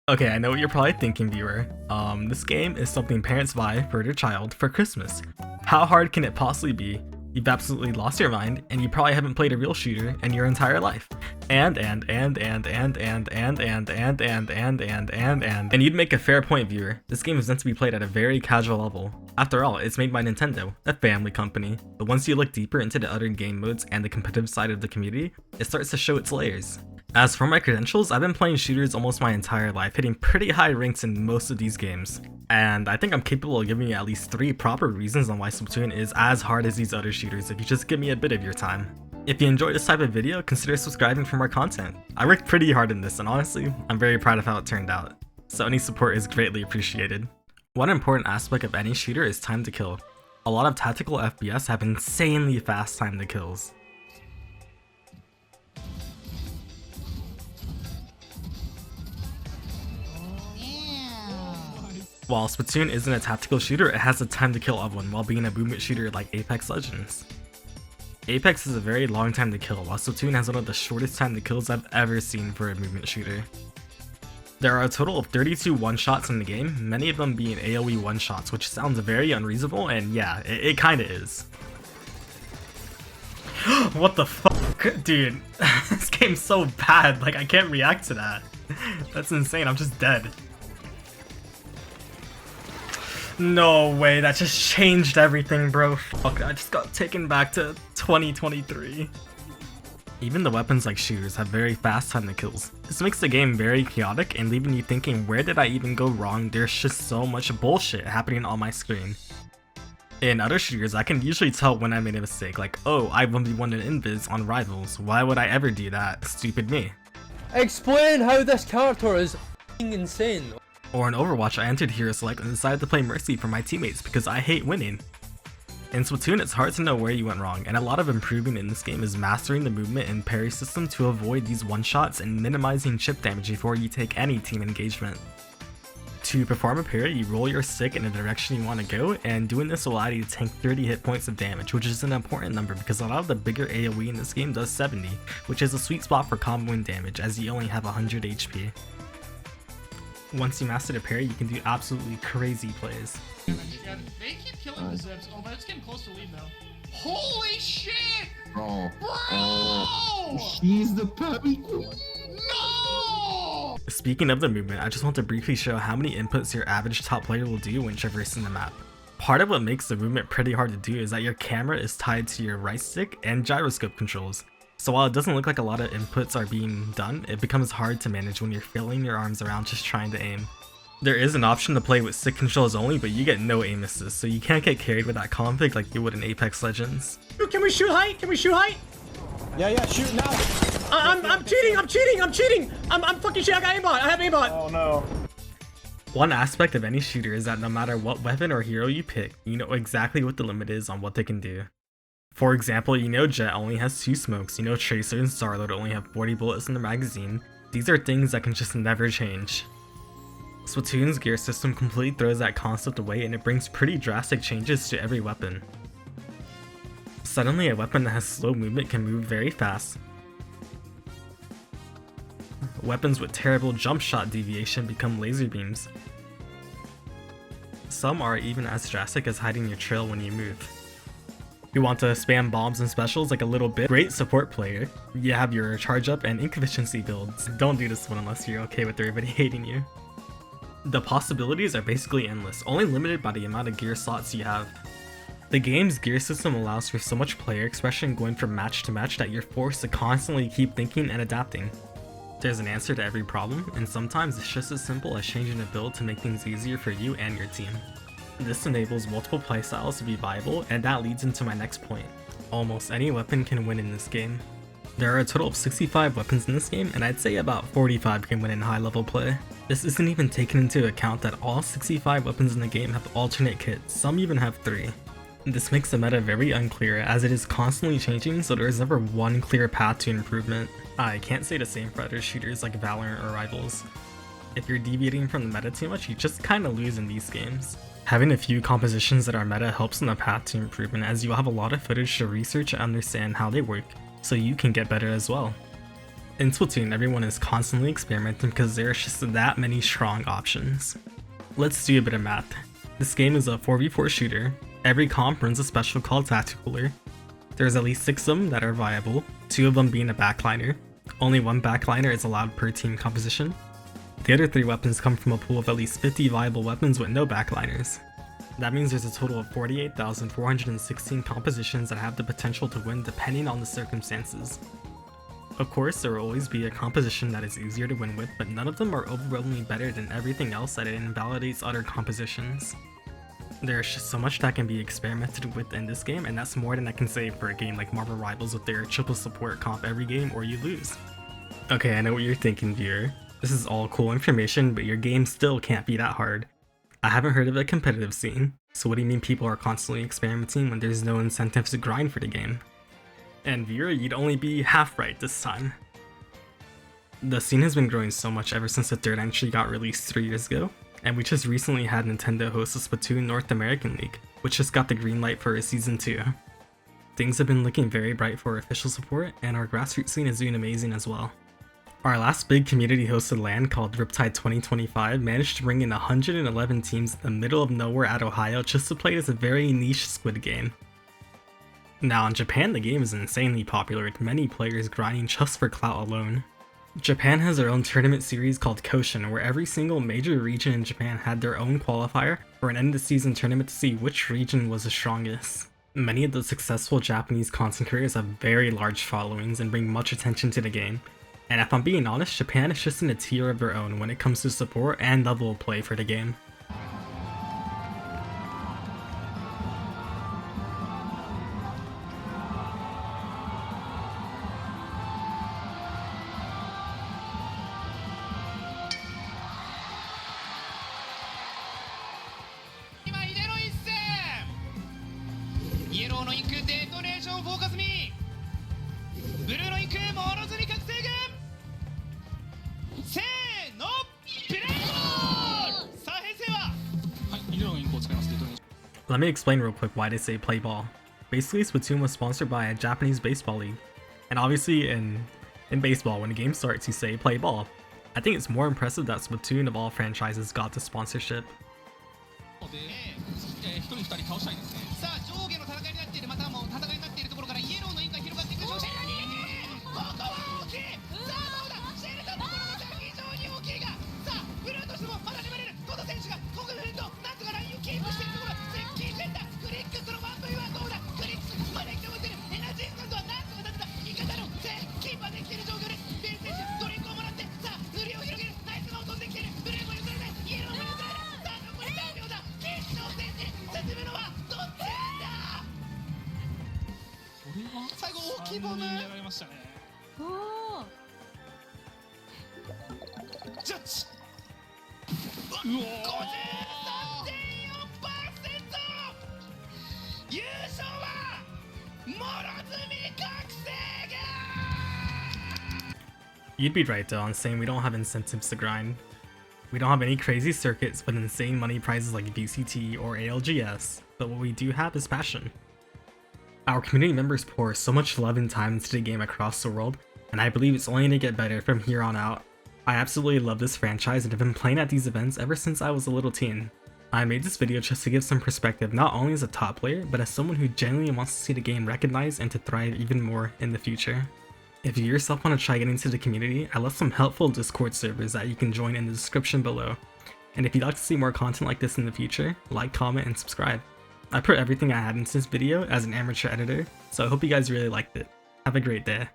Okay, I know what you're probably thinking, viewer. This game is something parents buy for their child for Christmas. How hard can it possibly be? You've absolutely lost your mind, and you probably haven't played a real shooter in your entire life. And you'd make a fair point, viewer. This game is meant to be played at a very casual level. After all, it's made by Nintendo, a family company. But once you look deeper into the other game modes and the competitive side of the community, it starts to show its layers. As for my credentials, I've been playing shooters almost my entire life, hitting pretty high ranks in most of these games. And I think I'm capable of giving you at least 3 proper reasons on why Splatoon is as hard as these other shooters if you just give me a bit of your time. If you enjoy this type of video, consider subscribing for more content. I worked pretty hard in this, and honestly, I'm very proud of how it turned out. So any support is greatly appreciated. One important aspect of any shooter is time to kill. A lot of tactical FPS have insanely fast time to kills. While Splatoon isn't a tactical shooter, it has a time to kill of one while being a movement shooter like Apex Legends. Apex is a very long time to kill, while Splatoon has one of the shortest time to kills I've ever seen for a movement shooter. There are a total of 32 one-shots in the game, many of them being AoE one-shots, which sounds very unreasonable, and yeah, it kinda is. What the fuck? Dude, this game's so bad, like I can't react to that. That's insane, I'm just dead. No way, that just changed everything, bro. Fuck, I just got taken back to 2023. Even the weapons like shooters have very fast time to kills. This makes the game very chaotic and leaving you thinking, where did I even go wrong? There's just so much bullshit happening on my screen. In other shooters, I can usually tell when I made a mistake, like, oh, I 1v1 an invis on rivals. Why would I ever do that? Stupid me. Explain how this character is insane. Or in Overwatch, I entered Hero Select and decided to play Mercy for my teammates because I hate winning. In Splatoon, it's hard to know where you went wrong, and a lot of improving in this game is mastering the movement and parry system to avoid these one-shots and minimizing chip damage before you take any team engagement. To perform a parry, you roll your stick in the direction you want to go, and doing this will allow you to tank 30 hit points of damage, which is an important number because a lot of the bigger AoE in this game does 70, which is a sweet spot for comboing damage as you only have 100 HP. Once you master the parry, you can do absolutely crazy plays. Yeah, they keep killing the zips. Oh, but it's getting close to lead now. Holy shit! Bro. Bro! She's the puppy. No! Speaking of the movement, I just want to briefly show how many inputs your average top player will do when traversing the map. Part of what makes the movement pretty hard to do is that your camera is tied to your right stick and gyroscope controls. So while it doesn't look like a lot of inputs are being done, it becomes hard to manage when you're flailing your arms around just trying to aim. There is an option to play with stick controls only, but you get no aim assist, so you can't get carried with that config like you would in Apex Legends. Can we shoot height? Can we shoot height? Yeah, shoot now. I'm cheating! I'm fucking shit, I got aimbot! I have aimbot! Oh no. One aspect of any shooter is that no matter what weapon or hero you pick, you know exactly what the limit is on what they can do. For example, you know Jet only has 2 smokes, you know Tracer and Starlord only have 40 bullets in the magazine. These are things that can just never change. Splatoon's gear system completely throws that concept away and it brings pretty drastic changes to every weapon. Suddenly a weapon that has slow movement can move very fast. Weapons with terrible jump shot deviation become laser beams. Some are even as drastic as hiding your trail when you move. You want to spam bombs and specials like a little bit? Great support player. You have your charge up and ink efficiency builds. Don't do this one unless you're okay with everybody hating you. The possibilities are basically endless, only limited by the amount of gear slots you have. The game's gear system allows for so much player expression going from match to match that you're forced to constantly keep thinking and adapting. There's an answer to every problem, and sometimes it's just as simple as changing a build to make things easier for you and your team. This enables multiple playstyles to be viable, and that leads into my next point. Almost any weapon can win in this game. There are a total of 65 weapons in this game, and I'd say about 45 can win in high level play. This isn't even taking into account that all 65 weapons in the game have alternate kits, some even have 3. This makes the meta very unclear as it is constantly changing, so there is never one clear path to improvement. I can't say the same for other shooters like Valorant or Rivals. If you're deviating from the meta too much, you just kinda lose in these games. Having a few compositions that are meta helps on the path to improvement as you'll have a lot of footage to research and understand how they work, so you can get better as well. In Splatoon, everyone is constantly experimenting because there's just that many strong options. Let's do a bit of math. This game is a 4v4 shooter. Every comp runs a special called Tacticooler. There's at least 6 of them that are viable, 2 of them being a backliner. Only 1 backliner is allowed per team composition. The other 3 weapons come from a pool of at least 50 viable weapons with no backliners. That means there's a total of 48,416 compositions that have the potential to win depending on the circumstances. Of course, there will always be a composition that is easier to win with, but none of them are overwhelmingly better than everything else that it invalidates other compositions. There's just so much that can be experimented with in this game, and that's more than I can say for a game like Marvel Rivals with their triple support comp every game or you lose. Okay, I know what you're thinking, viewer. This is all cool information, but your game still can't be that hard. I haven't heard of a competitive scene, so what do you mean people are constantly experimenting when there's no incentives to grind for the game? And viewer, you'd only be half right this time. The scene has been growing so much ever since the 3rd entry got released 3 years ago, and we just recently had Nintendo host the Splatoon North American League, which just got the green light for a Season 2. Things have been looking very bright for official support, and our grassroots scene is doing amazing as well. Our last big community hosted LAN called Riptide 2025 managed to bring in 111 teams in the middle of nowhere at Ohio just to play this very niche squid game. Now in Japan, the game is insanely popular with many players grinding just for clout alone. Japan has their own tournament series called Koshin, where every single major region in Japan had their own qualifier for an end of season tournament to see which region was the strongest. Many of the successful Japanese content creators have very large followings and bring much attention to the game. And if I'm being honest, Japan is just in a tier of their own when it comes to support and level of play for the game. Let me explain real quick why they say play ball. Basically, Splatoon was sponsored by a Japanese baseball league. And obviously in baseball, when the game starts, you say play ball. I think it's more impressive that Splatoon of all franchises got the sponsorship. You'd be right though on saying we don't have incentives to grind. We don't have any crazy circuits with insane money prizes like VCT or ALGS, but what we do have is passion. Our community members pour so much love and time into the game across the world, and I believe it's only going to get better from here on out. I absolutely love this franchise and have been playing at these events ever since I was a little teen. I made this video just to give some perspective not only as a top player, but as someone who genuinely wants to see the game recognized and to thrive even more in the future. If you yourself want to try getting into the community, I left some helpful Discord servers that you can join in the description below. And if you'd like to see more content like this in the future, like, comment, and subscribe. I put everything I had into this video as an amateur editor, so I hope you guys really liked it. Have a great day.